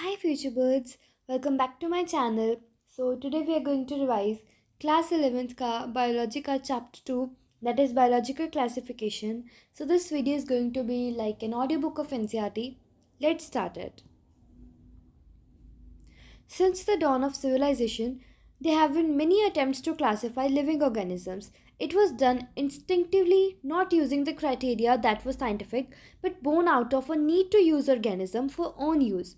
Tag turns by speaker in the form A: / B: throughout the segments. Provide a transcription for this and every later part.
A: Hi future birds, welcome back to my channel. So today we are going to revise class 11th ka biology ka chapter 2, that is biological classification. So this video is going to be like an audiobook of NCERT. Let's start it. Since the dawn of civilization, there have been many attempts to classify living organisms. It was done instinctively, not using the criteria that was scientific, but born out of a need to use organism for own use.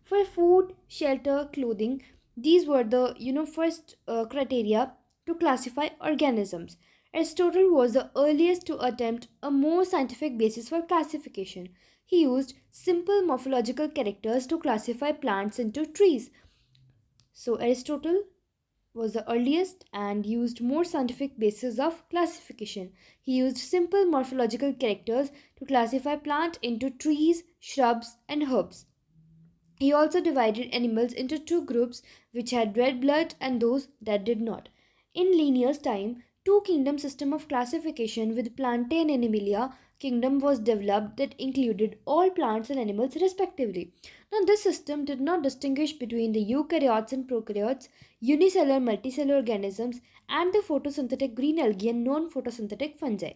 A: For food, shelter, clothing, these were the first criteria to classify organisms. Aristotle was the earliest to attempt a more scientific basis for classification. He used simple morphological characters to classify plants into trees. So Aristotle was the earliest and used more scientific basis of classification. He used simple morphological characters to classify plant into trees, shrubs and herbs. He also divided animals into two groups which had red blood and those that did not. In Linnaeus' time, two kingdom system of classification with Plantae and Animalia kingdom was developed that included all plants and animals respectively. Now this system did not distinguish between the eukaryotes and prokaryotes, unicellular multicellular organisms and the photosynthetic green algae and non-photosynthetic fungi.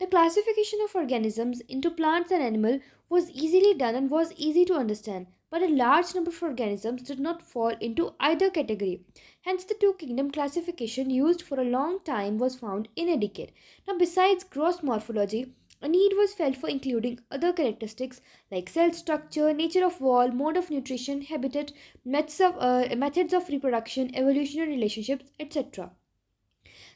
A: The classification of organisms into plants and animals was easily done and was easy to understand, but a large number of organisms did not fall into either category. Hence, the two kingdom classification used for a long time was found inadequate. Now, besides gross morphology, a need was felt for including other characteristics like cell structure, nature of wall, mode of nutrition, habitat, methods of reproduction, evolutionary relationships, etc.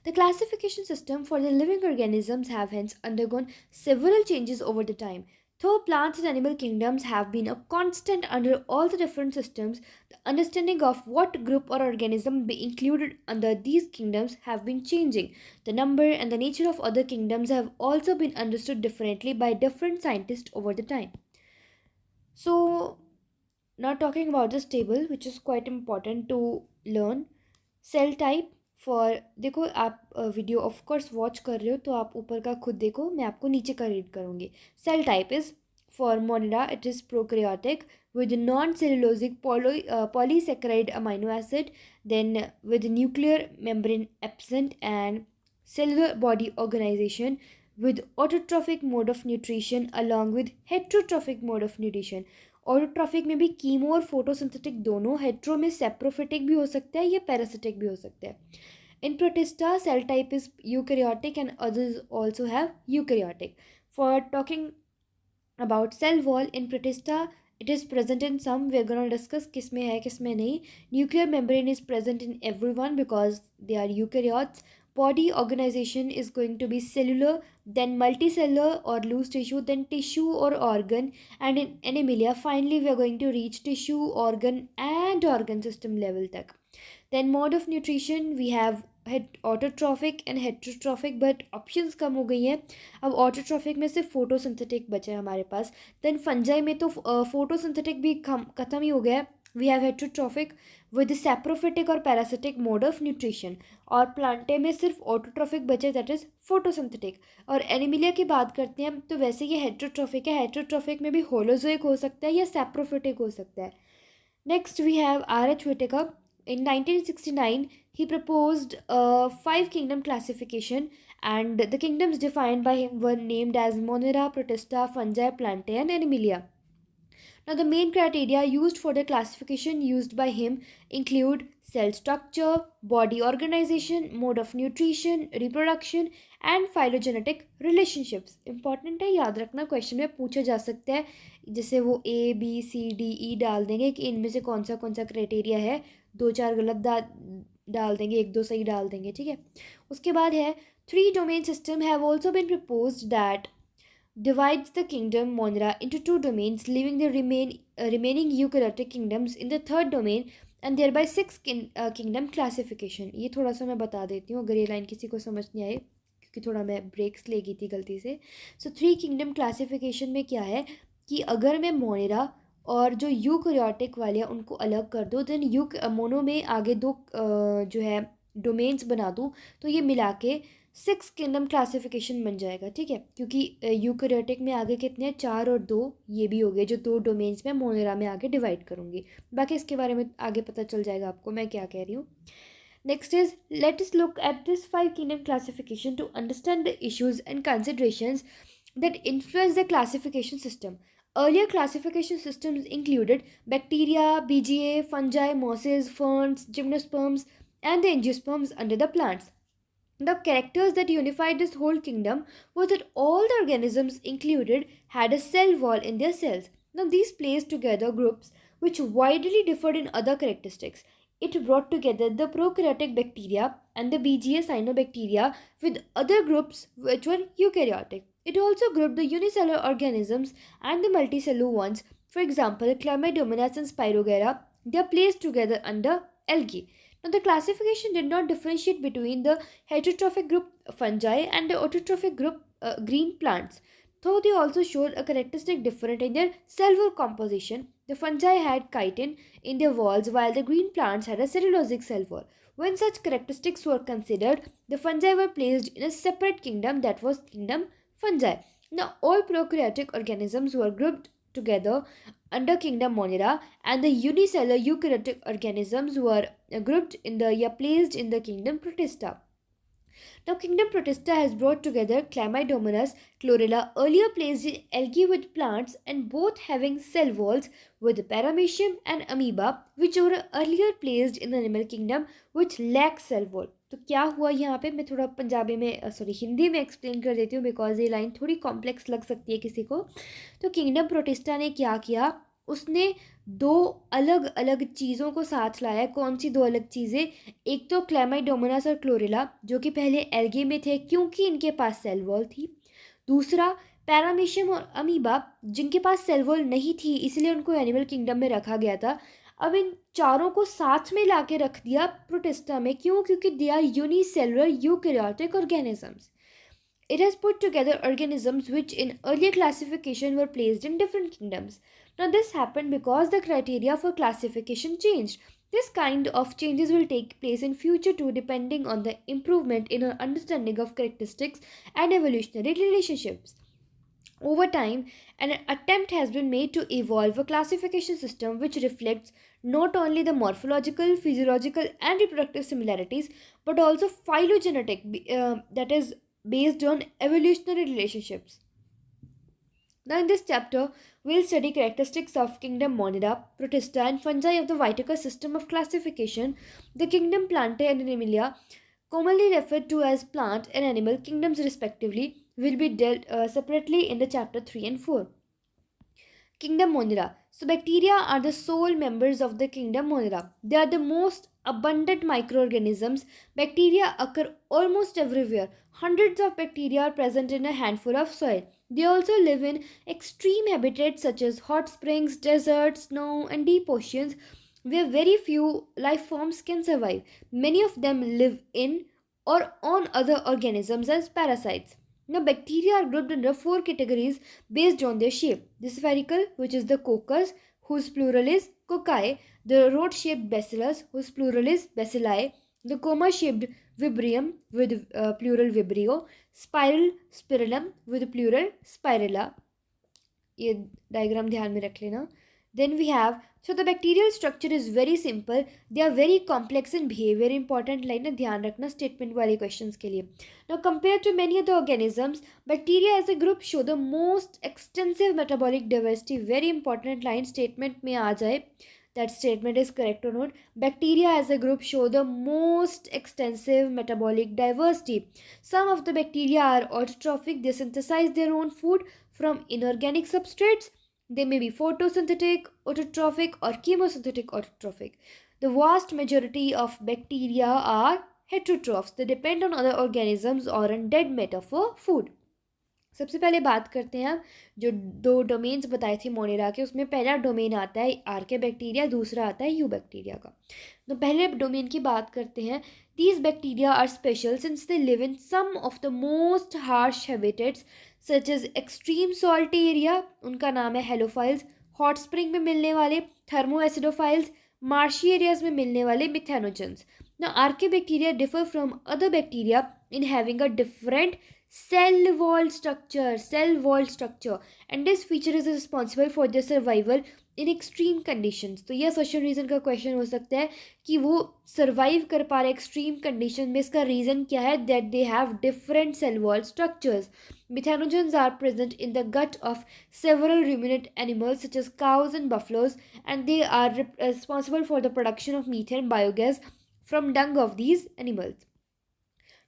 A: The classification system for the living organisms have hence undergone several changes over the time. Though plants and animal kingdoms have been a constant under all the different systems, the understanding of what group or organism be included under these kingdoms have been changing. The number and the nature of other kingdoms have also been understood differently by different scientists over the time. So, now talking about this table, which is quite important to learn. Cell type four देखो आप video of course watch कर रहे हो तो आप ऊपर का खुद देखो, मैं आपको नीचे का रीड करूँगी. Cell type is for Monera it is prokaryotic with non-cellulosic polysaccharide amino acid, then with nuclear membrane absent and cellular body organization with autotrophic mode of nutrition along with heterotrophic mode of nutrition. Autotrophic में भी chemo और photosynthetic दोनों, hetero में saprophytic भी हो सकता है या पैरासिटिक भी हो सकता है. In Protista cell type is eukaryotic and others also have eukaryotic. For talking about cell wall in protista, it is present in some. We are going to discuss किस में है किस में नहीं. Nuclear membrane is present in everyone because they are eukaryotes. Body organization is going to be cellular, then multicellular or loose tissue, then tissue or organ, and in animalia finally we are going to reach tissue, organ and organ system level तक. Then mode of nutrition we have autotrophic and heterotrophic, but options कम हो गई हैं. अब autotrophic में सिर्फ photosynthetic बचे हैं हमारे पास. देन फंजाई में तो फोटोसिंथेटिक भी खत्म ही हो गया है. We have heterotrophic with saprophytic और पैरासिटिक मोड ऑफ न्यूट्रिशन. और प्लांटे में सिर्फ ऑटोट्रॉफिक बचे, दैट इज फोटोसिंथेटिक. और एनिमिलिया की बात करते हैं तो वैसे ये हेट्रोट्रॉफिक है. हेट्रोट्रॉफिक में भी होलोजोइक हो सकता है या सैप्रोफिटिक हो सकता है. Next, we have R.H. Whittaker. In 1969, he proposed a five kingdom classification, and the kingdoms defined by him were named as Monera, Protista, Fungi, Plantae, and Animalia. Now, the main criteria used for the classification used by him include cell structure, body organization, mode of nutrition, reproduction, and phylogenetic relationships. Important है, याद रखना, question में पूछा जा सकता है. जैसे वो A B C D E डाल देंगे कि इनमें से कौन सा क्राइटेरिया है. दो चार गलत डाल देंगे, एक दो सही डाल देंगे, ठीक है. उसके बाद है three domain system have also been proposed that divides the kingdom Monera into two domains, leaving the remaining eukaryotic kingdoms in the third domain and thereby kingdom classification. ये थोड़ा सा मैं बता देती हूँ अगर ये लाइन किसी को समझ नहीं आए, क्योंकि थोड़ा मैं ब्रेक्स ले गई थी गलती से. सो थ्री किंगडम क्लासिफिकेशन में क्या है कि अगर मैं मोनेरा और जो यूकैरियोटिक वाले हैं उनको अलग कर दो, देन मोनो में आगे दो जो है डोमेन्स बना दूँ, तो ये मिला के सिक्स किंगडम क्लासिफिकेशन बन जाएगा, ठीक है, क्योंकि यूकैरियोटिक में आगे कितने हैं, 4 और 2, ये भी हो गए जो 2 डोमेन्स में मोनेरा में आगे डिवाइड करूँगी। बाकी इसके बारे में आगे पता चल जाएगा आपको मैं क्या कह रही हूँ। Next is, let us look at this five kingdom classification to understand the issues and considerations that influence the classification system. Earlier classification systems included bacteria, BGA, fungi, mosses, ferns, gymnosperms, and the angiosperms under the plants. The characters that unified this whole kingdom was that all the organisms included had a cell wall in their cells. Now, these placed together groups which widely differed in other characteristics. It brought together the prokaryotic bacteria and the BGA cyanobacteria with other groups which were eukaryotic. It also grouped the unicellular organisms and the multicellular ones. For example, Chlamydomonas and Spirogyra, they are placed together under algae. Now, the classification did not differentiate between the heterotrophic group fungi and the autotrophic group green plants, though they also showed a characteristic difference in their cell wall composition. The fungi had chitin in their walls while the green plants had a cellulosic cell wall. When such characteristics were considered, the fungi were placed in a separate kingdom, that was kingdom fungi. Now, all prokaryotic organisms were grouped together under kingdom Monera, and the unicellular eukaryotic organisms were placed in the kingdom Protista. Now, kingdom Protista has brought together Chlamydomonas, Chlorella, earlier placed in algae with plants, and both having cell walls, with Paramecium and Amoeba, which were earlier placed in the animal kingdom, which lack cell wall. तो क्या हुआ यहाँ पे, मैं थोड़ा पंजाबी में हिंदी में explain कर देती हूँ, बिकॉज ये लाइन थोड़ी कॉम्प्लेक्स लग सकती है किसी को। तो किंगडम प्रोटिस्टा ने क्या किया, उसने दो अलग अलग चीज़ों को साथ लाया। कौन सी दो अलग चीज़ें, एक तो क्लैमाइडोमोनास और क्लोरेला जो कि पहले एल्गे में थे क्योंकि इनके पास सेल वॉल थी। दूसरा पैरामीशियम और अमीबा जिनके पास सेल वॉल नहीं थी, इसलिए उनको एनिमल किंगडम में रखा गया था। अब इन चारों को साथ में ला के रख दिया प्रोटिस्टा में, क्यों, क्योंकि they are unicellular eukaryotic organisms. It has put together organisms which in earlier classification were placed in different kingdoms. Now, this happened because the criteria for classification changed. This kind of changes will take place in future too, depending on the improvement in our understanding of characteristics and evolutionary relationships. Over time, an attempt has been made to evolve a classification system which reflects not only the morphological, physiological, and reproductive similarities, but also phylogenetic, that is, based on evolutionary relationships. Now, in this chapter, we'll study characteristics of kingdom Monera, Protista, and fungi of the Whitaker system of classification. The kingdom Plantae and Animalia, commonly referred to as plant and animal kingdoms respectively, will be dealt separately in the chapter 3 and 4. Kingdom Monera. So, bacteria are the sole members of the kingdom Monera. They are the most abundant microorganisms. Bacteria occur almost everywhere. Hundreds of bacteria are present in a handful of soil. They also live in extreme habitats such as hot springs, deserts, snow, and deep oceans where very few life forms can survive. Many of them live in or on other organisms as parasites. Now, bacteria are grouped under 4 categories based on their shape. The spherical, which is the coccus, whose plural is cocci; the rod-shaped bacillus, whose plural is bacilli; the coma-shaped vibrium, with plural vibrio; spiral spirillum, with plural spirilla. ये diagram ध्यान में रख लेना. Then we have, so the bacterial structure is very simple. They are very complex in behavior. Important line है, ध्यान रखना statement वाले questions के लिए. Now, compared to many other organisms, bacteria as a group show the most extensive metabolic diversity. Very important line, statement में आ जाए, that statement is correct or not. Bacteria as a group show the most extensive metabolic diversity. Some of the bacteria are autotrophic. They synthesize their own food from inorganic substrates. They may be photosynthetic, autotrophic, or chemosynthetic autotrophic. The vast majority of bacteria are heterotrophs. They depend on other organisms or on dead matter for food. सबसे पहले बात करते हैं, जो 2 domains बताए थे Monera के, उसमें पहला डोमेन आता है आर्के बैक्टीरिया, दूसरा आता है यू बैक्टीरिया का. तो पहले डोमेन की बात करते हैं. These bacteria are special since they live in some of the most harsh habitats such as extreme salty area, उनका नाम है हेलोफाइल्स, हॉट स्प्रिंग में मिलने वाले थर्मोएसिडोफाइल्स, marshy areas में मिलने वाले methanogens. Now, archaebacteria differ from other bacteria in having a different cell wall structure, and this feature is responsible for their survival in extreme conditions. तो यह सोशल रीज़न का question हो सकता है कि वो सर्वाइव कर पा रहे एक्सट्रीम कंडीशन में. इसका रीज़न क्या है? That they have different cell wall structures. Methanogens are present in the gut of several ruminant animals such as cows and buffaloes, and they are responsible for the production of methane biogas from dung of these animals.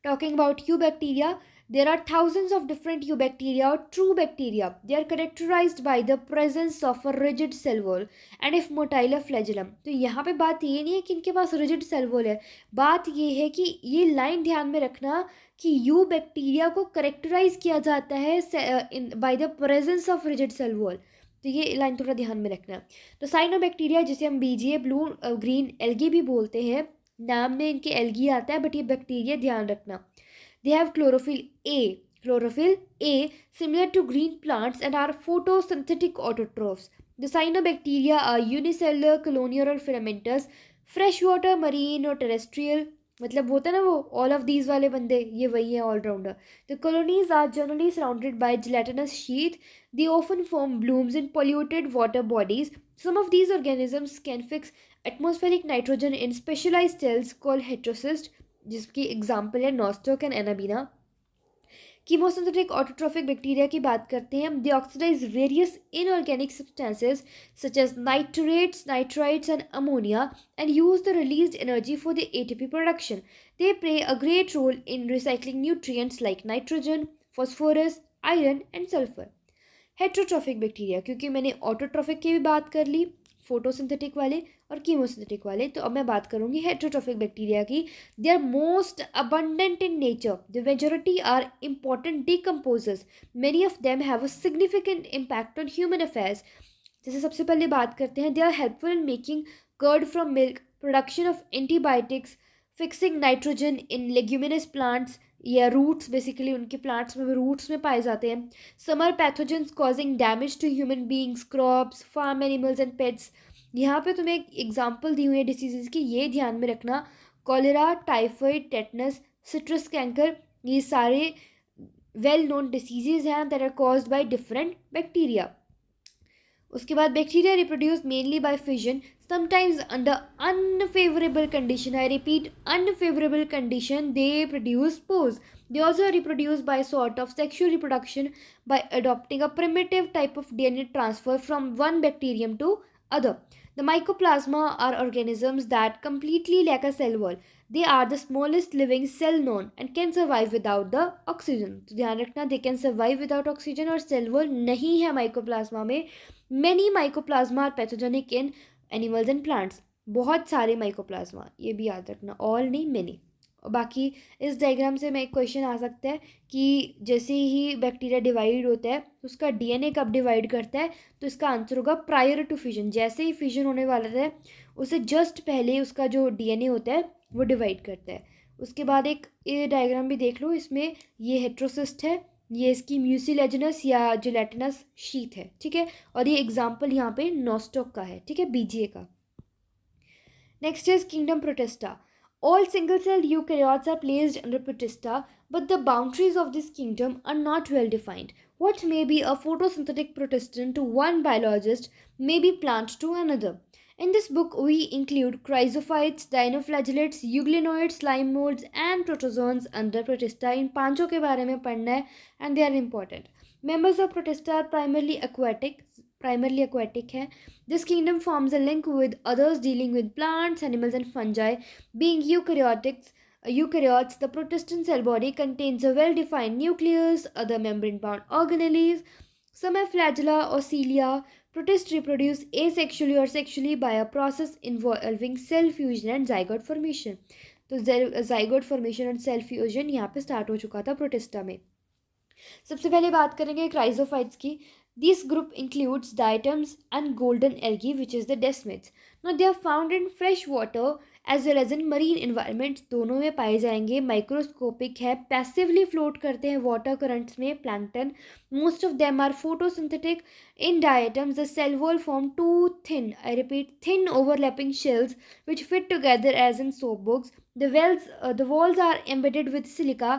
A: Talking about eubacteria, there are thousands of different eubacteria or true bacteria. They are characterized by the presence of a rigid cell wall and if motile flagellum. तो यहाँ पे बात ये नहीं है कि इनके पास rigid cell wall है, बात ये है कि ये लाइन ध्यान में रखना कि यू बैक्टीरिया को करेक्टराइज किया जाता है by the presence of rigid cell wall. तो ये लाइन थोड़ा ध्यान में रखना. तो साइनोबैक्टीरिया जिसे हम बीजीए ब्लू ग्रीन एल्गी भी बोलते हैं, नाम में इनके एल्गी आता है बट ये बैक्टीरिया ध्यान रखना. They have chlorophyll A similar to green plants and are photosynthetic autotrophs. The cyanobacteria are unicellular, colonial or filamentous, freshwater, marine और terrestrial. मतलब होता है ना वो ऑल ऑफ दीज वाले बंदे, ये वही है allrounder. The colonies are generally surrounded by gelatinous sheath. They often form blooms in polluted water bodies. Some of these organisms can fix atmospheric nitrogen in specialized cells called heterocysts, जिसकी example है Nostoc and Anabaena. Chemosynthetic autotrophic bacteria की बात करते हैं हम. They oxidise various inorganic substances such as nitrates, nitrites and ammonia and use the released energy for the ATP production. They play a great role in recycling nutrients like nitrogen, phosphorus, iron and sulfur. Heterotrophic bacteria, क्योंकि मैंने autotrophic की भी बात कर ली, photosynthetic वाले और chemosynthetic वाले, तो अब मैं बात करूंगी हेट्रोट्रॉफिक बैक्टीरिया की. They are most abundant in nature. The majority are important decomposers. Many of them have a significant impact on human affairs. जैसे सबसे पहले बात करते हैं, they are helpful in making curd from milk, production of antibiotics, fixing nitrogen in leguminous plants या roots, basically उनके plants में roots में पाए जाते हैं. Some pathogens causing damage to human beings, crops, farm animals and pets. यहाँ पे तुम्हें एक एग्जाम्पल दी हुई है डिसीजेज की, ये ध्यान में रखना. Cholera, typhoid, tetanus, citrus canker, ये सारे वेल नोन डिसीजेज हैं that are caused by different bacteria. उसके बाद bacteria reproduce mainly by fission, sometimes under unfavorable condition. I repeat, unfavorable condition. They produce spores. They also reproduce by sort of sexual reproduction by adopting a primitive type of DNA transfer from one bacterium to other. The mycoplasma are organisms that completely lack a cell wall. They are the smallest living cell known and can survive without the oxygen. तो ध्यान रखना, they can survive without oxygen और cell wall नहीं है mycoplasma में. Many mycoplasma are pathogenic in animals and plants. बहुत सारे mycoplasma, ये भी याद रखना, ऑल नहीं मेनी. और बाकी इस डायग्राम से मैं एक क्वेश्चन आ सकता है कि जैसे ही बैक्टीरिया डिवाइड होता है तो उसका डीएनए कब डिवाइड करता है, तो इसका आंसर होगा प्रायर टू फिजन. जैसे ही फिजन होने वाला है उससे जस्ट पहले उसका जो डीएनए होता है वो डिवाइड करता है. उसके बाद एक ये डायग्राम भी देख लो, इसमें ये हेट्रोसिस्ट है, ये इसकी म्यूसिलेजिनस या जिलेटिनस शीथ है, ठीक है. और ये एग्जाम्पल यहाँ पे नॉस्टॉक का है, ठीक है, बीजीए का. Next is kingdom Protista. All single cell eukaryotes are placed under Protista, but the boundaries of this kingdom are not well defined. What may be a photosynthetic protestant to one biologist may be plant to another. In this book, we include chrysophytes, dinoflagellates, euglenoids, slime molds, and protozoans under Protista. इन पांचों के बारे में पढ़ना है and they are important. Members of Protista are primarily aquatic है. This kingdom forms a link with others dealing with plants, animals, and fungi. Being eukaryotes, the protestant cell body contains a well-defined nucleus, other membrane-bound organelles. Some have flagella or cilia. Protists reproduce asexually or sexually by a process involving cell fusion and zygote formation. तो zygote formation और cell fusion यहाँ पे start हो चुका था protista में. सबसे पहले बात करेंगे क्राइजोफाइट्स की. This group includes diatoms and golden algae, which is the desmids. Now they are found in fresh water as well as in marine environments, दोनों में पाए जाएंगे। माइक्रोस्कोपिक है, पैसिवली फ्लोट करते हैं वाटर करंट्स में, plankton. Most of them are photosynthetic. In diatoms the cell wall form two thin, I repeat, thin overlapping shells which fit together as in soap books. The walls are embedded with silica,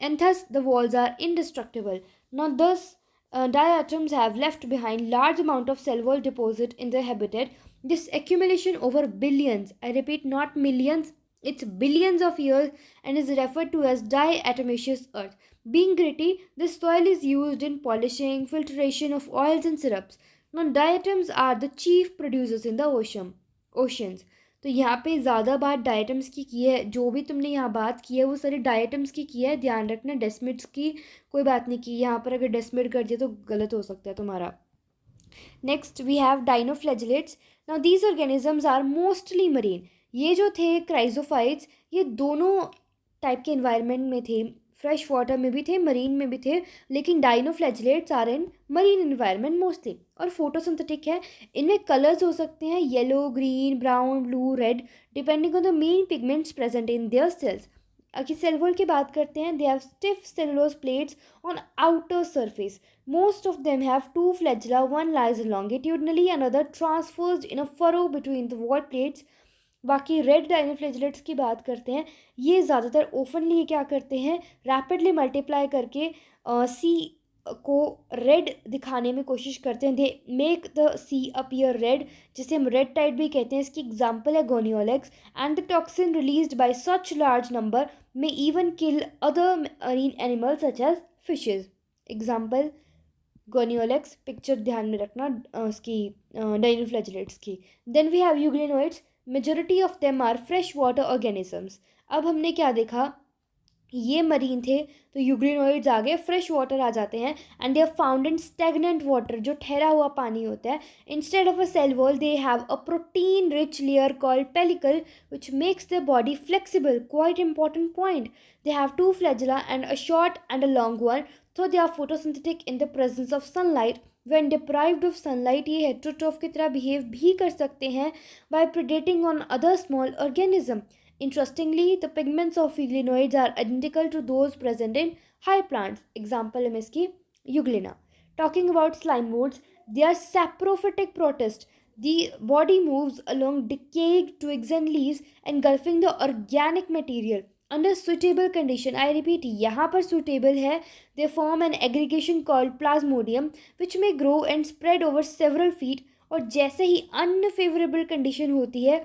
A: and thus the walls are indestructible. Now, thus, diatoms have left behind large amount of cell wall deposit in their habitat. This accumulation over billions, I repeat, not millions, it's billions of years, and is referred to as diatomaceous earth. Being gritty, this soil is used in polishing, filtration of oils and syrups. Now, diatoms are the chief producers in the oceans. तो यहाँ पे ज़्यादा बात diatoms की है, जो भी तुमने यहाँ बात की है वो सारी डायटम्स की है, ध्यान रखना। डेसिमिड्स की कोई बात नहीं की यहाँ पर, अगर डेसिमिड कर दिया तो गलत हो सकता है तुम्हारा। Next we have dinoflagellates. Now these organisms are mostly marine. ये जो थे क्राइजोफाइट्स, ये दोनों टाइप के एनवायरनमेंट में थे, फ्रेश वाटर में भी थे, मरीन में भी थे, लेकिन dinoflagellates are in marine environment mostly, और फोटोसिंथेटिक है। इनमें कलर्स हो सकते हैं yellow, green, brown, blue, red, depending on the main pigments present in their cells. अगर सेल वॉल की बात करते हैं, they have stiff cellulose plates on outer surface. Most of them have two flagella, one lies longitudinally, another transversed in a furrow between the wall plates. बाकी red dinoflagellates की बात करते हैं, ये ज़्यादातर ओपनली क्या करते हैं, रैपिडली मल्टीप्लाई करके सी को रेड दिखाने में कोशिश करते हैं। They make the sea appear red, जिसे हम रेड टाइड भी कहते हैं। इसकी एग्जाम्पल है Gonyaulax, and the toxin released by such large number में even kill other marine animals such as fishes. Example Gonyaulax, picture ध्यान में रखना उसकी डाइनोफ्लैजिलेट्स की। Then we have euglenoids, majority of them are fresh water organisms. अब हमने क्या देखा, ये मरीन थे तो यूग्लिनोइड्स आ गए, फ्रेश वाटर आ जाते हैं, and they are found in stagnant water, जो ठहरा हुआ पानी होता है। Instead of a cell wall they have a protein rich layer called pellicle which makes their body flexible. Quite important point. They have two flagella and a short and a long one, so they are photosynthetic in the presence of sunlight. When deprived of sunlight, ये heterotroph की तरह behave भी कर सकते हैं by predating on other small organism. Interestingly, the pigments of euglenoids are identical to those present in high plants. Example है इसकी euglena. Talking about slime molds, they are saprophytic protists. The body moves along decaying twigs and leaves, engulfing the organic material under suitable condition. I repeat, यहाँ पर suitable है. They form an aggregation called plasmodium, which may grow and spread over several feet. और जैसे ही unfavorable condition होती है,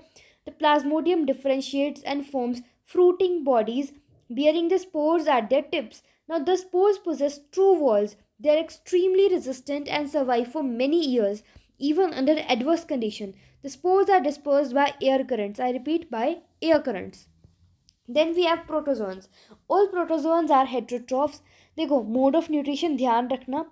A: the plasmodium differentiates and forms fruiting bodies bearing the spores at their tips. Now, the spores possess true walls. They are extremely resistant and survive for many years, even under adverse condition. The spores are dispersed by air currents. I repeat, by air currents. Then we have protozoans. All protozoans are heterotrophs. देखो, mode of nutrition ध्यान रखना,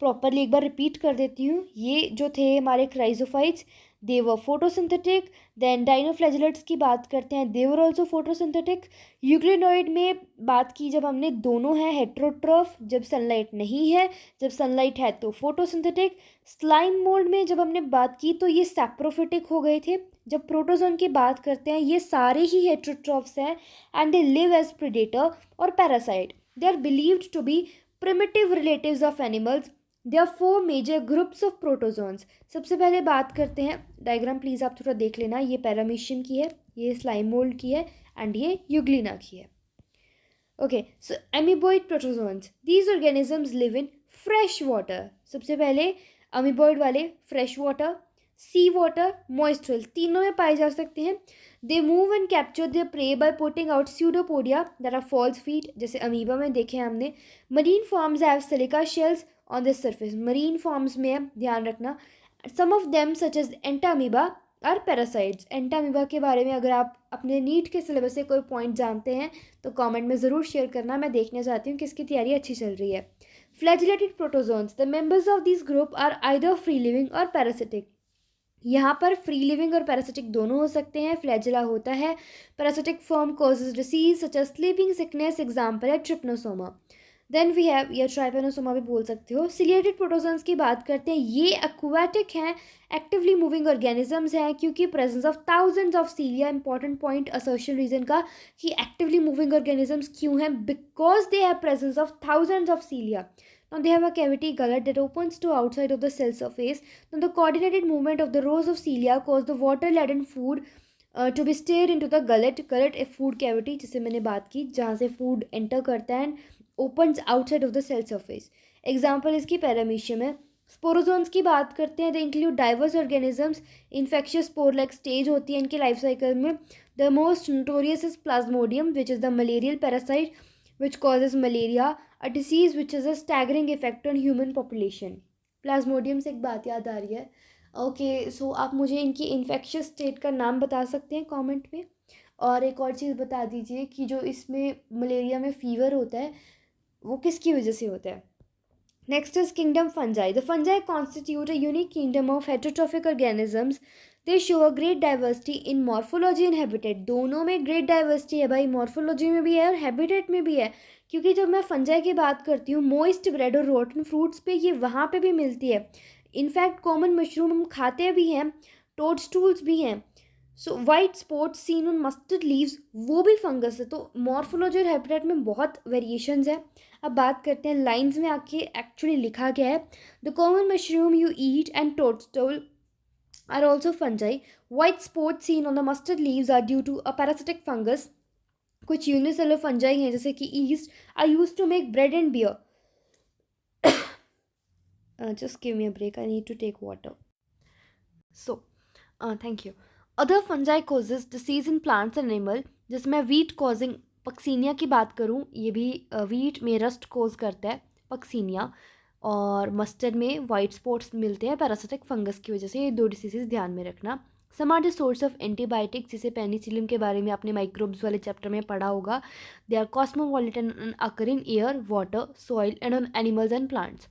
A: properly एक बार repeat कर देती हूँ। ये जो थे हमारे क्राइजोफाइट्स, दे वर फोटोसिंथेटिक। देन डाइनोफ्लैजिलेट्स की बात करते हैं, दे वर ऑल्सो फोटोसिंथेटिक। यूग्लिनोइड में बात की जब हमने, दोनों हैं हेट्रोट्रॉफ, जब सनलाइट नहीं है, जब सनलाइट है तो फोटोसिंथेटिक। स्लाइम मोल्ड में जब हमने बात की तो ये सैप्रोफिटिक हो गए थे। जब प्रोटोजोन की बात करते हैं, ये सारे ही हेट्रोट्रॉफ्स हैं, and they live as predator और parasite. They are believed to be primitive relatives of animals. There are four major groups of protozoans. सबसे पहले बात करते हैं, डायग्राम प्लीज आप थोड़ा देख लेना, ये पैरामीशियम की है, ये स्लाइम मोल्ड की है, एंड ये यूग्लिना की है. Okay, so amoeboid protozoans, these organisms live in fresh water. सबसे पहले अमीबॉइड वाले fresh water, sea water, moist soil, तीनों में पाए जा सकते हैं. They move and capture their prey by putting out pseudopodia that are false feet, जैसे अमीबा में देखे हैं हमने. Marine forms have silica shells on this surface. Marine forms में है, ध्यान रखना. Some of them such as Entamoeba are parasites. Entamoeba के बारे में अगर आप अपने नीट के सिलेबस से कोई पॉइंट जानते हैं तो कमेंट में ज़रूर शेयर करना, मैं देखना चाहती हूँ कि इसकी तैयारी अच्छी चल रही है. Flagellated protozoans, the members of this group are either free living और पैरासिटिक. यहाँ पर फ्री लिविंग और पैरासिटिक दोनों हो सकते हैं. फ्लैजिला होता है parasitic form, causes disease such as sleeping sickness, example है ट्रिपनोसोमा. देन वी हैव, या ट्राइपेनोसोमा भी बोल सकते हो। सिलिएटेड प्रोटोजोन्स की बात करते हैं, ये एक्वाटिक हैं, एक्टिवली मूविंग ऑर्गेनिजम्स हैं, क्योंकि presence of thousands of cilia, important point assertion reason का कि एक्टिवली मूविंग ऑर्गेनिजम्स क्यों हैं, because they have presence of thousands of cilia. Now they have a cavity gullet that opens to outside of the cell surface. Now the coordinated movement of the rows of cilia cause the water-laden food to be stirred into the gullet. Gullet a food cavity जिससे मैंने बात की, जहाँ से food enter करता है and opens outside of the cell surface. Example इसकी paramecium है. स्पोरोजोन्स की बात करते हैं, they include diverse organisms. Infectious spore like stage होती है इनके लाइफ साइकिल में. The most notorious is Plasmodium which is the malarial parasite which causes malaria, a disease which has a staggering effect on human population. Plasmodium से एक बात याद आ रही है. ओके, सो आप मुझे इनकी इन्फेक्शियस स्टेट का नाम बता सकते हैं कमेंट में. और एक और चीज़ बता दीजिए कि जो इसमें मलेरिया में फीवर होता है वो किसकी वजह से होता है. Next is kingdom fungi. The fungi constitute a unique kingdom of heterotrophic organisms. They show a great diversity in morphology and habitat. दोनों में great diversity है भाई, morphology में भी है और habitat में भी है. क्योंकि जब मैं fungi की बात करती हूँ, moist bread और rotten fruits पे ये वहाँ पे भी मिलती है. इनफैक्ट कॉमन मशरूम हम खाते भी हैं, टोडस्टूल्स भी हैं. So white spots seen on mustard leaves वो भी फंगस है. तो मॉर्फोलॉजी और हैबिटेट में बहुत वेरिएशंस है. अब बात करते हैं लाइंस में आके एक्चुअली लिखा गया है. The common mushroom you eat and toadstool are also fungi. White spots seen on the mustard leaves are due to a parasitic fungus. कुछ यूनिसेलुलर फंजाई हैं जैसे कि yeast are used to make bread and beer. Just give me a break. I need to take water. So, thank you. Other fungi causes disease in plants and animal. जिसमें wheat causing Puccinia की बात करूँ, ये भी wheat में rust कोज करता है Puccinia. और मस्टर्ड में वाइट स्पॉट्स मिलते हैं पैरासिटिक फंगस की वजह से. ये दो डिसीजेज ध्यान में रखना. Some are the source of antibiotics, जिसे पेनिसिलिन के बारे में आपने माइक्रोब्स वाले चैप्टर में पढ़ा होगा. They are cosmopolitan and occur in air, water, soil and on animals and plants.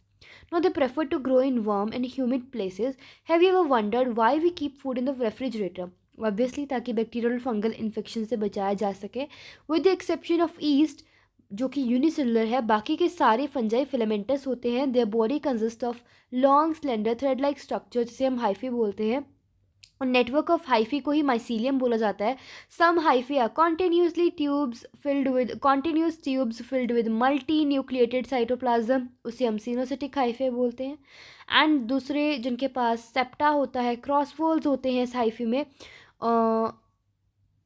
A: Now they prefer to grow in warm and humid places. Have you ever wondered why we keep food in the refrigerator? Obviously ताकि bacterial fungal infection से बचाया जा सके. With the exception of east जो कि unicellular है, बाकी के सारे फंजाई फिलामेंटस होते हैं. Their body consist of long slender thread like structure, जिसे हम हाइफी बोलते हैं. और नेटवर्क ऑफ हाइफी को ही माइसीलियम बोला जाता है. Some hyphae are continuous tubes filled with multinucleated cytoplasm, उसे हम सिनोसिटिक हाइफी बोलते हैं. एंड दूसरे जिनके पास सेप्टा होता है, क्रॉस वॉल्स होते हैं इस हाइफी में,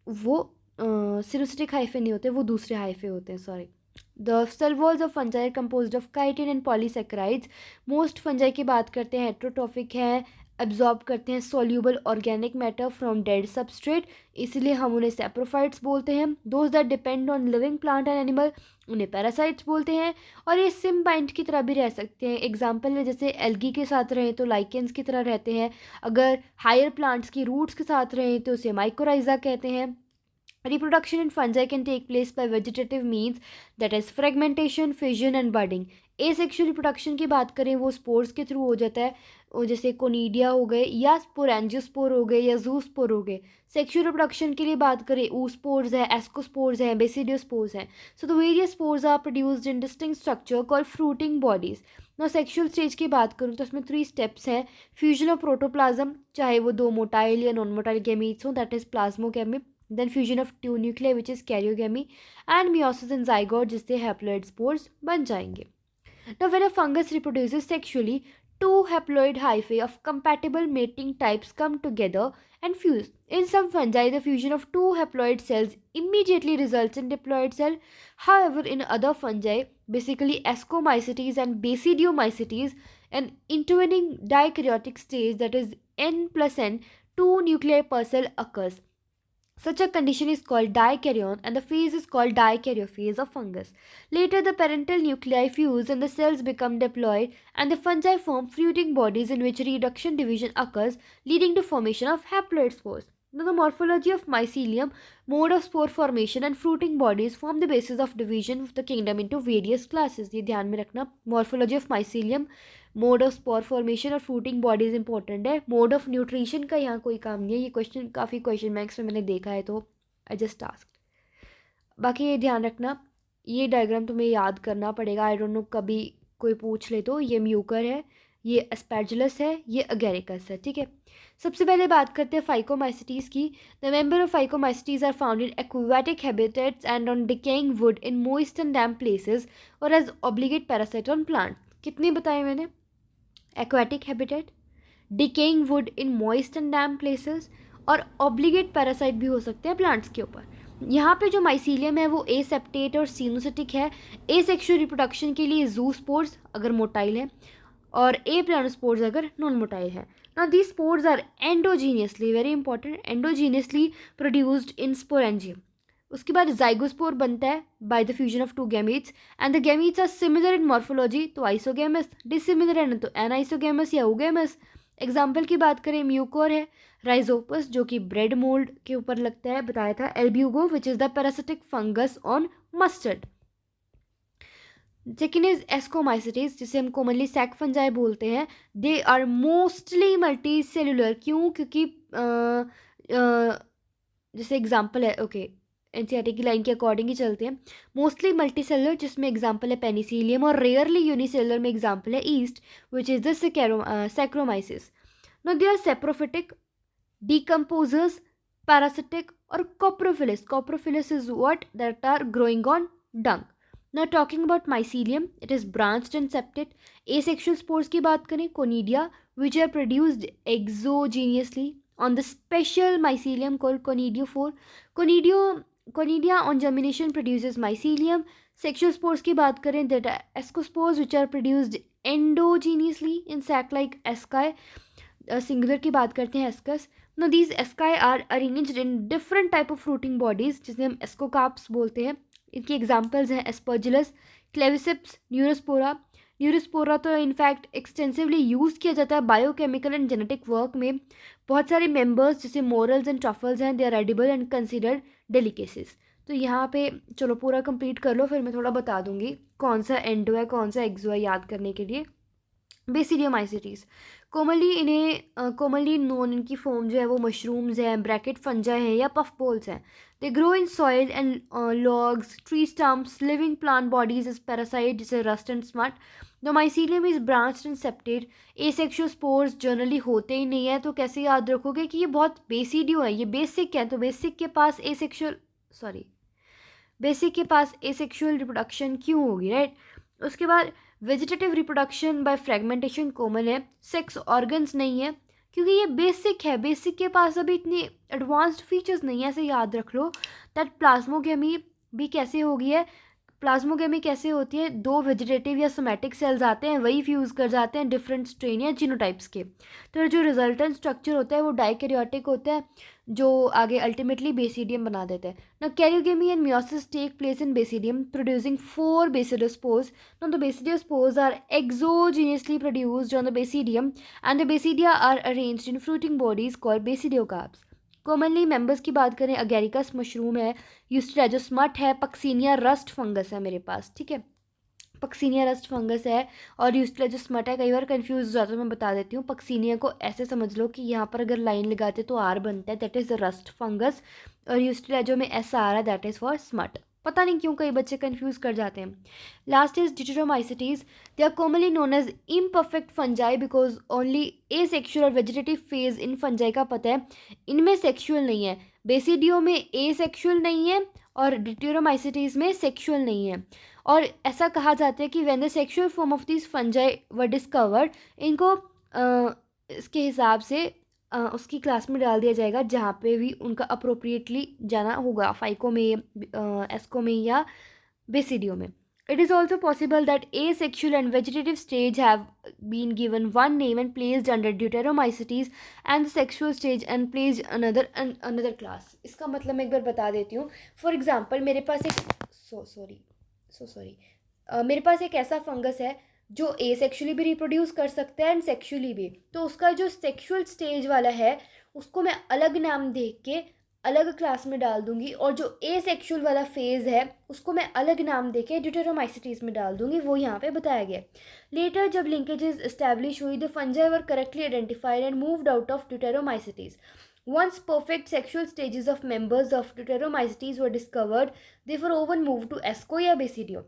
A: वो सिनोसिटिक हाइफी नहीं होते, वो दूसरे हाइफी होते हैं, sorry. The cell walls of fungi are composed of chitin and polysaccharides. Most fungi की बात करते हैं हेट्रोट्रॉफिक है, एब्जॉर्ब करते हैं soluble organic matter from dead substrate, इसलिए हम उन्हें सैप्रोफाइट्स बोलते हैं. Those that depend on living plant and animal, उन्हें पैरासाइट्स बोलते हैं. और ये सिम्बाइंट की तरह भी रह सकते हैं. एग्जाम्पल है जैसे एल्गी के साथ रहें तो लाइकेंस की तरह रहते हैं. अगर हायर प्लांट्स की रूट्स के साथ रहें तो उसे माइकोराइजा कहते हैं. Reproduction in fungi can take place by vegetative means, that is fragmentation, fission and budding. Asexual reproduction की बात करें वो स्पोर्स के थ्रू हो जाता है, जैसे कोनीडिया हो गए या स्पोरेंजियोस्पोर हो गए या जूस्पोर हो गए. सेक्शुअल रिप्रोडक्शन के लिए बात करें ऊस्पोर्स है, एस्कोस्पोर्स हैं, बेसिडियोस्पोर्स हैं. So the various spores are produced in distinct structure called fruiting bodies. ना सेक्शुअल स्टेज की बात करूँ तो उसमें 3 स्टेप्स हैं. फ्यूजन ऑफ प्रोटोप्लाज्म, चाहे वो 2 मोटाइल या नॉन मोटाइल गैमीट्स हों, that is plasmogamy. Then fusion of 2 nuclei which is karyogamy, and meiosis in zygote जिससे haploid spores बन जाएंगे. Now when a fungus reproduces sexually, 2 haploid hyphae of compatible mating types come together and fuse. In some fungi, the fusion of 2 haploid cells immediately results in diploid cell. However, in other fungi, basically Ascomycetes and Basidiomycetes, an intervening dikaryotic stage, that is N plus N, 2 nuclei per cell occurs. Such a condition is called dikaryon and the phase is called dikaryophase of fungus. Later the parental nuclei fuse and the cells become diploid and the fungi form fruiting bodies in which reduction division occurs, leading to formation of haploid spores. Now the morphology of mycelium, mode of spore formation and fruiting bodies form the basis of division of the kingdom into various classes. ये ध्यान में रखना. Morphology of mycelium, mode of spore formation और fruiting bodies important है. Mode of nutrition का यहाँ कोई काम नहीं है. ये क्वेश्चन काफ़ी क्वेश्चन मैक्स में मैंने देखा है तो आई जस्ट आस्क्ड. बाकी ये ध्यान रखना ये डायग्राम तुम्हें याद करना पड़ेगा, आई डोंट नो कभी कोई पूछ ले तो। ये म्यूकर है, ये एस्पैर्जिलस है, ये अगेरिकस है, ठीक है। सबसे पहले बात करते हैं फाइकोमाइसिटीज़ की। The member of phycomycetes are found in aquatic habitats and on decaying wood in moist and damp places और as obligate parasite on plant. कितनी बताए मैंने? Aquatic habitat, decaying wood in moist and damp places और obligate parasite भी हो सकते हैं plants के ऊपर। यहाँ पे जो माइसीलियम है वो एसेप्टेट और सिनोसिटिक है। एसेक्सुअल रिप्रोडक्शन के लिए जूस्पोर्स अगर मोटाइल है और ए प्लानोस्पोर्स अगर नॉन मोटाइल है। Now these spores are endogenously, very important, endogenously produced in sporangium. उसके बाद जाइगोस्पोर बनता है by the fusion of two gametes and the gametes are similar in morphology तो आइसोगैमस, डिसिमिलर है तो anisogamous या ओगैमस। एग्जाम्पल की बात करें, म्यूकोर है, राइजोपस जो कि ब्रेड मोल्ड के ऊपर लगता है, बताया था, Albugo which is the parasitic fungus on mustard. Second is ascomycetes जिसे हम कॉमनली सैक फंजाई बोलते हैं। They are mostly multicellular. क्यों? क्योंकि जैसे एग्जाम्पल है, ओके, एनसीईआरटी की लाइन के अकॉर्डिंग ही चलते हैं। मोस्टली मल्टी सेलुलर जिसमें एग्जाम्पल है पेनिसिलियम और रेयरली यूनिसेलुलर में एग्जाम्पल है yeast which is the Saccharomyces. Now they are saprophytic, decomposers, parasitic or coprophilous. Coprophilous is what? That are growing on dung. Now talking about mycelium, it is branched and septate. Asexual spores की बात करें, conidia which are produced exogenously on the special mycelium called conidiophore. Conidia on germination produces mycelium. Sexual spores की बात करें, that are ascospores which are produced endogenously in sac like asci. Singular की बात करते हैं, ascus. Now these asci are arranged in different type of fruiting bodies जिसे हम ascocarps बोलते हैं। इनकी एग्जांपल्स हैं एस्पर्जिलस, क्लेविसिप्स, न्यूरोस्पोरा। न्यूरोस्पोरा तो इनफैक्ट एक्सटेंसिवली यूज़ किया जाता है बायोकेमिकल एंड जेनेटिक वर्क में। बहुत सारे मेंबर्स जैसे मोरल्स एंड ट्रफल्स हैं, they are edible and considered delicacies. तो यहाँ पे चलो पूरा कंप्लीट कर लो, फिर मैं थोड़ा बता दूंगी कौन सा एंडो है कौन सा एक्सो है याद करने के लिए। बेसिडियोमाइसिटीज़ कॉमनली नोन, इनकी फॉर्म जो है वो मशरूम्स हैं, ब्रैकेट फंजाई हैं या पफ बॉल्स हैं। They grow in soil and logs, tree stumps, living plant bodies is parasite जैसे rust and smut. The mycelium is branched and septate. Asexual spores generally होते ही नहीं है, तो कैसे याद रखोगे कि ये बहुत बेसिडियो है, ये बेसिक है, तो बेसिक के पास एसेक्सुअल रिप्रोडक्शन क्यों होगी, राइट। उसके बाद vegetative reproduction by fragmentation common है, सेक्स ऑर्गन्स नहीं है क्योंकि ये बेसिक है, बेसिक के पास अभी इतनी एडवांस्ड फीचर्स नहीं है। ऐसे याद रख लो दैट प्लाज्मोगेमी भी कैसे होगी है, प्लाज्मोगेमी कैसे होती है, दो वेजिटेटिव या सोमैटिक सेल्स आते हैं, वही फ्यूज़ कर जाते हैं डिफरेंट स्ट्रेन या जीनोटाइप्स के, तो जो रिजल्टेंट स्ट्रक्चर होता है वो डाइकैरियोटिक होता है जो आगे अल्टीमेटली बेसिडियम बना देता है। ना karyogamy and meiosis take place in basidium producing 4 basidiospores. Now the basidiospores are exogenously produced on the basidium and the basidia are arranged in fruiting bodies called basidiocarps. Commonly members की बात करें, Agaricus mushroom है, यूस्ट्रेजोस्मट है, Puccinia rust fungus है मेरे पास, ठीक है, Puccinia rust fungus है और यूस्ट्रेजोस्मट है। कई बार कंफ्यूज हो जाता है, मैं बता देती हूँ। पक्सीनिया को ऐसे समझ लो कि यहाँ पर अगर लाइन लगाते तो आर बनता है, that is the rust fungus, और यूस्ट्रेजो में एस आ रहा है, दैट इज़ फॉर स्मट। पता नहीं क्यों कई बच्चे कंफ्यूज कर जाते हैं। Last is deuteromycetes. They are commonly known as imperfect fungi because only asexual और वेजिटेटिव फेज इन फंजाई का पता है, इनमें सेक्शुअल नहीं है। बेसिडियो में ए सेक्शुअल नहीं है और डिटेरोमाइसिटीज में सेक्शुअल नहीं है। और ऐसा कहा जाता है कि when the sexual form of this fungi were discovered, इनको इसके हिसाब से उसकी क्लास में डाल दिया जाएगा जहाँ पे भी उनका अप्रोप्रिएटली जाना होगा, फाइको में, एस्को में या बेसिडियो में। It is also possible that asexual and vegetative stage have been given one name and placed under deuteromycetes and the sexual stage and placed another class. इसका मतलब मैं एक बार बता देती हूँ। फॉर एग्जाम्पल मेरे पास मेरे पास एक ऐसा फंगस है जो एसेक्सुअली भी रिप्रोड्यूस कर सकता है एंड सेक्सुअली भी, तो उसका जो सेक्सुअल स्टेज वाला है उसको मैं अलग नाम दे के अलग क्लास में डाल दूंगी, और जो ए सेक्शुअल वाला फेज़ है उसको मैं अलग नाम देके ड्यूटेरोमाइसिटीज़ में डाल दूंगी, वो यहाँ पे बताया गया। लेटर जब लिंकेजेस इस्टेब्लिश हुई, the fungi were correctly identified and moved out of deuteromycetes. Once perfect sexual stages of members of Deuteromycetes were discovered, they were often moved to Asco या Basidio.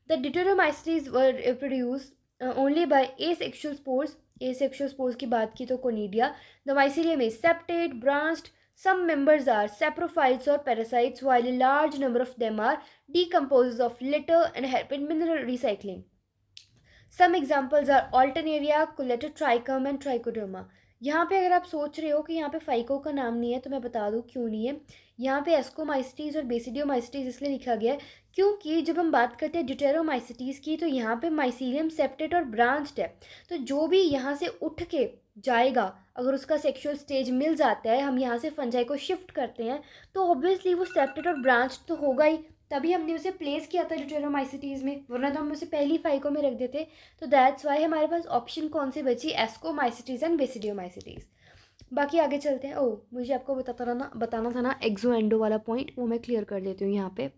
A: The Deuteromycetes were reproduced only by asexual spores. Asexual spores की बात की तो Conidia. The mycelium is septate, branched. Some members are saprophytes or parasites, while a large number of them are decomposers of litter and help in mineral recycling. Some examples are Alternaria, Coledotrichum and Trichoderma. यहाँ पे अगर आप सोच रहे हो कि यहाँ पे फाइको का नाम नहीं है, तो मैं बता दूँ क्यों नहीं है। यहाँ पे एस्कोमाइसिटीज़ और बेसिडियोमाइसिटीज़ इसलिए लिखा गया है क्योंकि जब हम बात करते हैं ड्यूटेरोमाइसिटीज़ की, तो यहाँ पे माइसीलियम सेप्टेट और ब्रांच्ड है। तो जो भी यहाँ से उठ के जाएगा, अगर उसका सेक्सुअल स्टेज मिल जाता है, हम यहाँ से फंजाई को शिफ्ट करते हैं, तो ऑब्वियसली वो सेप्टेट और ब्रांच तो होगा ही, तभी हमने उसे प्लेस किया था ड्यूटेरोमाइसिटीज़ में, वरना तो हम उसे पहली फाइको में रख देते। तो दैट्स वाई हमारे पास ऑप्शन कौन सी बची, एस्कोमाइसिटीज़ एंड बेसिडियोमाइसिटीज़। बाकी आगे चलते हैं। ओह, मुझे आपको बताना था ना एक्सो एंडो वाला पॉइंट, वो मैं क्लियर कर देती हूँ यहाँ पे।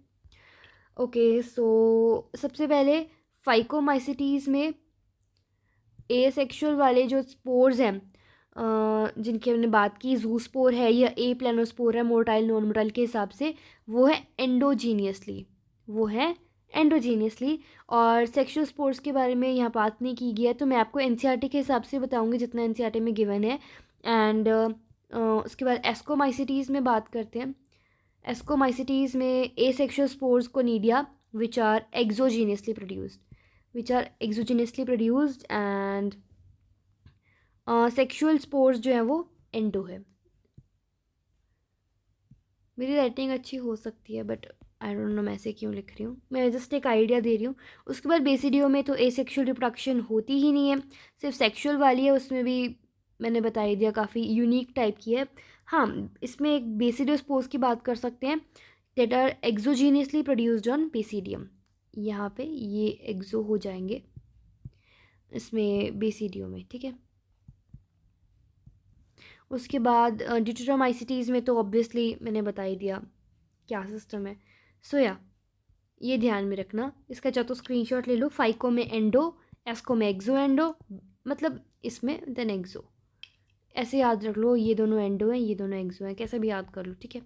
A: ओके, सो सबसे पहले फाइकोमाइसिटीज़ में ए सेक्शुअल वाले जो स्पोर्स हैं, जिनकी हमने बात की, जू स्पोर है या ए प्लानोस्पोर है, मोटाइल नॉन मोटाइल के हिसाब से, वो है एंडोजीनियसली। और सेक्शुअल स्पोर्स के बारे में यहाँ बात नहीं की गई है, तो मैं आपको एनसीईआरटी के हिसाब से बताऊँगी जितना एनसीईआरटी में गिवन है। एंड उसके बाद एस्कोमाइसिटीज़ में बात करते हैं। एस्कोमाइसिटीज़ में asexual spores conidia which are exogenously produced and sexual spores जो है वो एंडो है। मेरी राइटिंग अच्छी हो सकती है, बट आई डोंट नो मैं ऐसे क्यों लिख रही हूँ, मैं जस्ट एक आइडिया दे रही हूँ। उसके बाद बेसिडियो में तो एसेक्सुअल रिप्रोडक्शन होती ही नहीं है, सिर्फ सेक्शुअल वाली है, उसमें भी मैंने बता ही दिया, काफ़ी यूनिक टाइप की है। हाँ, इसमें एक बेसिडियो स्पोर्स की बात कर सकते हैं, that are exogenously produced on basidium. यहाँ पे ये एक्सो हो जाएंगे इसमें बेसिडियो में, ठीक है। उसके बाद ड्यूटेरोमाइसिटीज़ में तो ऑब्वियसली मैंने बता ही दिया क्या सिस्टम है। सो या ये ध्यान में रखना, इसका चाहो तो स्क्रीनशॉट ले लो। फाइको में एंडो, एस्को में एक्सो एंडो, मतलब इसमें देन एक्सो, ऐसे याद रख लो, ये दोनों एंडो हैं, ये दोनों एक्सो हैं, कैसे भी याद कर लो, ठीक है।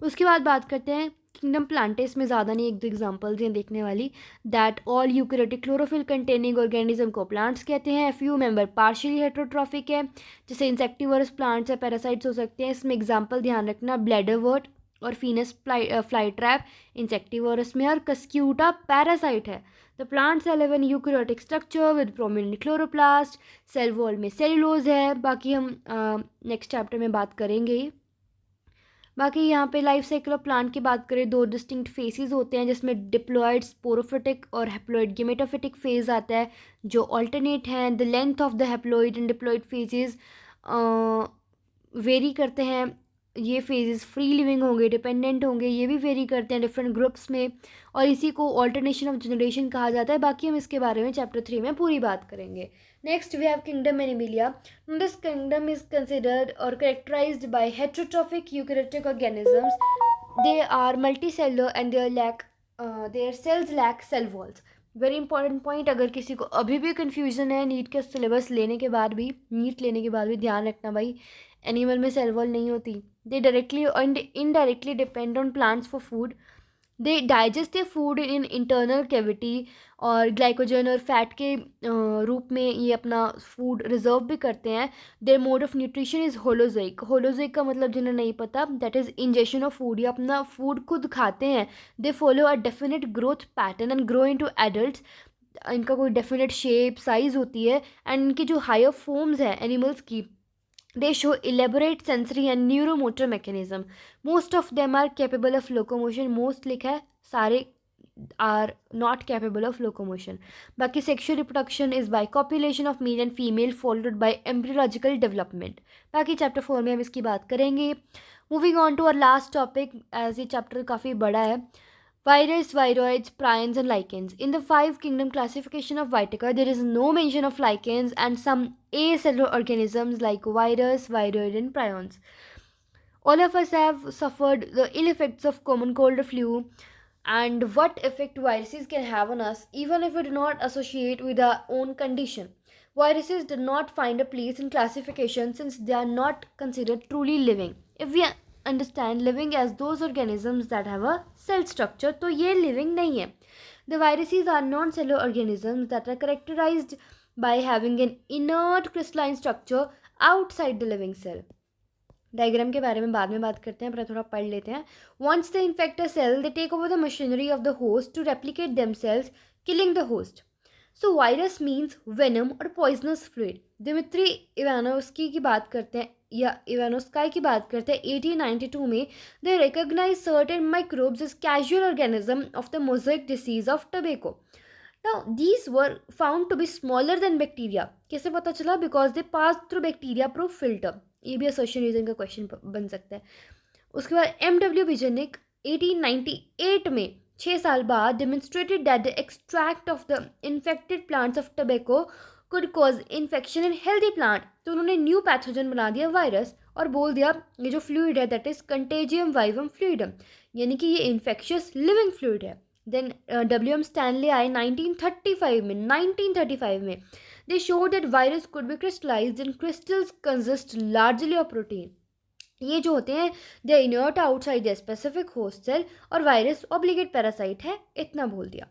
A: उसके बाद बात करते हैं किंगडम प्लांटेस में, ज़्यादा नहीं, एक दो एग्जांपल्स हैं देखने वाली। That all eukaryotic chlorophyll containing organism को प्लांट्स कहते हैं। फ्यू मेंबर पार्शियली हेटेरोट्रॉफिक है, जैसे इंसेक्टिवर्स प्लांट्स है, पैरासाइट्स हो सकते हैं। इसमें एग्जाम्पल ध्यान रखना, ब्लैडरवर्ट और फीनस फ्लाई ट्रैप इंसेक्टिवर्स में, और कस्क्यूटा पैरासाइट है। The plants live in eukaryotic structure with prominent chloroplast, cell wall में सेलुलोज है। बाकी हम नेक्स्ट चैप्टर में बात करेंगे। बाकी यहाँ पे लाइफ साइकिल ऑफ प्लांट की बात करें, दो डिस्टिंक्ट फेसेस होते हैं, जिसमें डिप्लॉयड स्पोरोफिटिक और हैप्लॉयड गेमेटोफिटिक फेज आता है, जो ऑल्टरनेट हैं। The length of the haploid and diploid phases vary करते हैं। ये फेजेस फ्री लिविंग होंगे, डिपेंडेंट होंगे, ये भी वेरी करते हैं डिफरेंट ग्रुप्स में, और इसी को ऑल्टरनेशन ऑफ जनरेशन कहा जाता है। बाकी हम इसके बारे में चैप्टर 3 में पूरी बात करेंगे। Next, we have kingdom Animalia. This kingdom is considered or characterized by heterotrophic eukaryotic organisms. They are multicellular and their cells lack cell walls. Very important point, अगर किसी को अभी भी कन्फ्यूजन है नीट के सिलेबस लेने के बाद भी, नीट लेने के बाद भी ध्यान रखना भाई, एनिमल में सेल वॉल नहीं होती। दे directly and indirectly depend on plants for food. They digest the food in internal cavity, और ग्लाइकोजन और फैट के रूप में ये अपना फूड रिजर्व भी करते हैं। Their mode of nutrition is holozoic. Holozoic का मतलब जिन्हें नहीं पता, that is injection of food, ये अपना फूड खुद खाते हैं। They follow a definite growth pattern and grow into adults. इनका कोई डेफिनेट शेप साइज होती है, एंड इनकी जो हायर फॉर्म्स हैं एनिमल्स की, they show elaborate sensory and neuromotor mechanism. Most of them are capable of locomotion. Most लिखा है, सारे are not capable of locomotion. बाकी sexual reproduction is by copulation of male and female followed by embryological development. बाकी chapter 4 में हम इसकी बात करेंगे. Moving on to our last topic, as ये chapter काफ़ी बड़ा है. Virus, viroids, prions and lichens. In the 5 kingdom classification of Vitica, there is no mention of lichens and some acellular organisms like virus, viroid and prions. All of us have suffered the ill effects of common cold or flu, and what effect viruses can have on us even if we do not associate with our own condition. Viruses do not find a place in classification since they are not considered truly living. If we understand living as those organisms that have a cell structure, तो ये living नहीं है. The viruses are non-cellular organisms that are characterized by having an inert crystalline structure outside the living cell. Diagram के बारे में बाद में बात करते हैं, पर थोड़ा पढ़ लेते हैं. Once they infect a cell, they take over the machinery of the host to replicate themselves, killing the host. So virus means venom और पॉइजनस फ्लूइड. दिमित्री इवानोस्की की बात करते हैं या इवानोस्काई की बात करते हैं 1892 में. They recognise certain microbes as casual organism of the mosaic disease of tobacco. Now, these were found to be smaller than bacteria. कैसे पता चला? Because they passed through bacteria-proof filter. ये भी assertion रीजन का क्वेश्चन बन सकता है. उसके बाद M.W. बिजनिक 1898 में 6 साल बाद demonstrated that the extract of the infected plants of tobacco could cause infection in healthy plant. तो उन्होंने न्यू पैथोजन बना दिया वायरस और बोल दिया ये जो फ्लूइड है that is contagium vivum fluidum, यानी कि ये इन्फेक्शियस लिविंग फ्लूइड है. Then W.M. स्टैनले आए 1935 में. They show that virus could be crystallised in crystals consist largely of protein. ये जो होते हैं they inert outside the specific host cell और वायरस ऑब्लिगेट पैरासाइट है, इतना बोल दिया.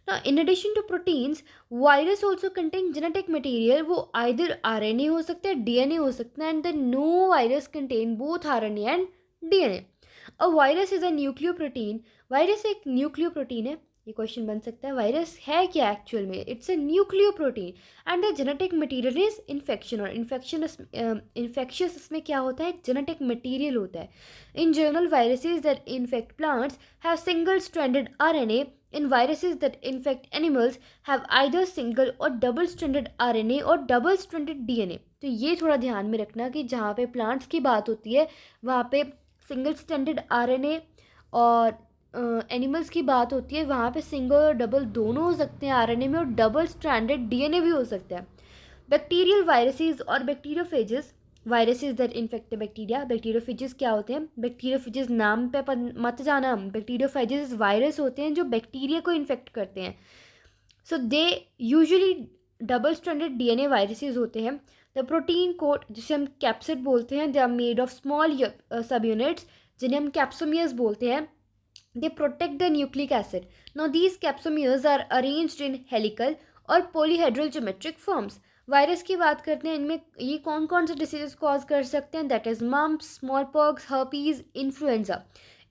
A: Now, in addition to proteins, virus also contain genetic material. वो either RNA हो सकता है, DNA हो सकता है, and then no virus contain both RNA and DNA. A virus is a nucleoprotein. Virus एक न्यूक्लियोप्रोटीन है. ये क्वेश्चन बन सकता है वायरस है क्या एक्चुअल में? It's a nucleoprotein and the genetic material is infection. और इन्फेक्शियस इसमें क्या होता है? जेनेटिक मटेरियल होता है. In general viruses that infect plants have single stranded RNA. In viruses that infect animals have either single or double stranded RNA or double stranded DNA. तो ये थोड़ा ध्यान में रखना कि जहाँ पे प्लांट्स की बात होती है वहाँ पे सिंगल स्ट्रैंडेड RNA और एनिमल्स की बात होती है वहाँ पे सिंगल और डबल दोनों हो सकते हैं RNA में और डबल स्ट्रैंडेड DNA भी हो सकता है. बैक्टीरियल वायरसेस और bacteriophages. Viruses that infect bacteria. Bacteriophages क्या होते हैं? बैक्टीरियोफेजेस नाम पे मत जाना. बैक्टीरियोफेजेस वायरस होते हैं जो बैक्टीरिया को इन्फेक्ट करते हैं. So they usually double stranded DNA viruses होते हैं. द प्रोटीन कोट जिसे हम कैप्सिड बोलते हैं, they are made of small subunits जिन्हें हम कैप्सोमियर्स बोलते हैं. They protect the nucleic acid. Now these capsomeres are arranged in helical और पॉलीहेड्रल ज्योमेट्रिक फॉर्म्स. वायरस की बात करते हैं, इनमें ये कौन कौन से डिसीजेस कॉज कर सकते हैं? That is mumps, smallpox, herpes, influenza.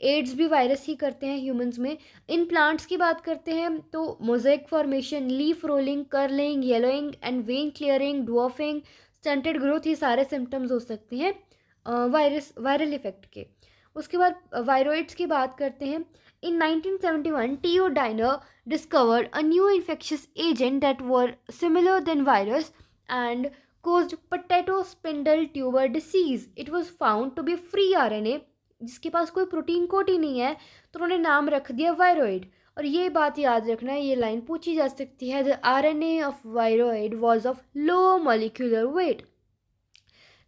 A: AIDS भी वायरस ही करते हैं ह्यूमंस में. इन प्लांट्स की बात करते हैं तो mosaic formation, leaf rolling, curling, yellowing and when clearing, dwarfing, stunted growth, ये सारे सिम्टम्स हो सकते हैं वायरल इफेक्ट के. उसके बाद वायरोइड्स की बात करते हैं. In 1971, T.O. Diner discovered a new infectious agent that were similar than virus and caused potato spindle tuber disease. It was found to be free RNA, जिसके पास कोई प्रोटीन कोट ही नहीं है, तो उन्होंने नाम रख दिया वायरोइड. और ये बात याद रखना, ये लाइन पूछी जा सकती है. The RNA of viroid was of low molecular weight.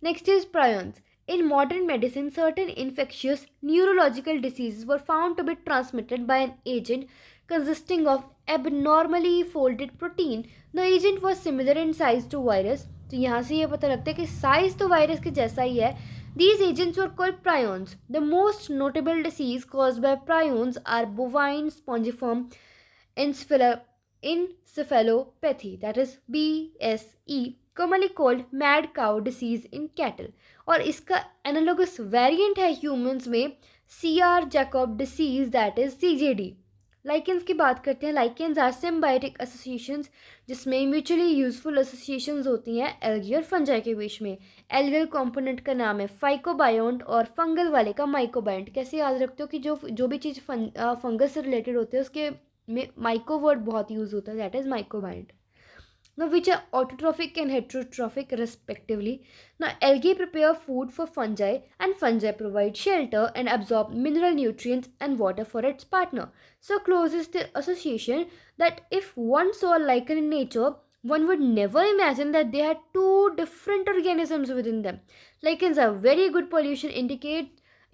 A: Next is prions. In modern medicine, certain infectious neurological diseases were found to be transmitted by an agent consisting of abnormally folded protein. The agent was similar in size to virus. तो यहाँ से ये पता लगता है कि size तो virus के जैसा ही है. These agents were called prions. The most notable disease caused by prions are bovine spongiform encephalopathy, that is BSE, commonly called mad cow disease in cattle. और इसका एनालोगस वेरिएंट है ह्यूमंस में CR Jacob disease, that is CJD. Lichens की बात करते हैं. Lichens are symbiotic associations जिसमें mutually useful associations होती हैं एल्गी और फंजाई के बीच में. एल्गल कंपोनेंट का नाम है फाइकोबायोंट और फंगल वाले का माइकोबायोंट. कैसे याद रखते हो कि जो भी चीज़ फंगस से रिलेटेड होते हैं उसके में माइको वर्ड बहुत यूज होता है, that is mycobiont. Now, which are autotrophic and heterotrophic respectively. Now, algae prepare food for fungi and fungi provide shelter and absorb mineral nutrients and water for its partner. So close is the association that if one saw a lichen in nature, one would never imagine that they had two different organisms within them. Lichens are very good pollution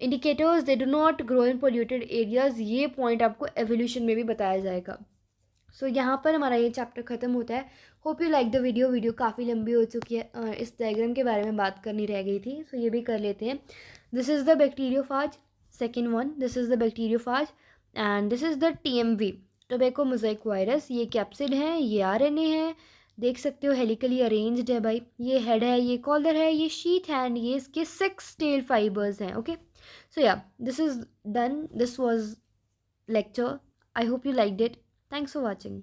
A: indicators they do not grow in polluted areas, ये point आपको evolution में भी बताया जाएगा. सो यहाँ पर हमारा ये चैप्टर ख़त्म होता है. Hope you like the video काफ़ी लंबी हो चुकी है. इस डायग्राम के बारे में बात करनी रह गई थी, सो ये भी कर लेते हैं. This is the bacteriophage, second one. This is the bacteriophage and this is the TMV, tobacco mosaic virus. ये कैप्सिड है, ये RNA है, देख सकते हो हेलिकली अरेंज्ड है भाई. ये हेड है, ये कॉलर है, ये शीट है, एंड ये इसके 6 टेल फाइबर्स हैं. ओके, सो या this is done. This was lecture. I hope you liked it. Thanks for watching.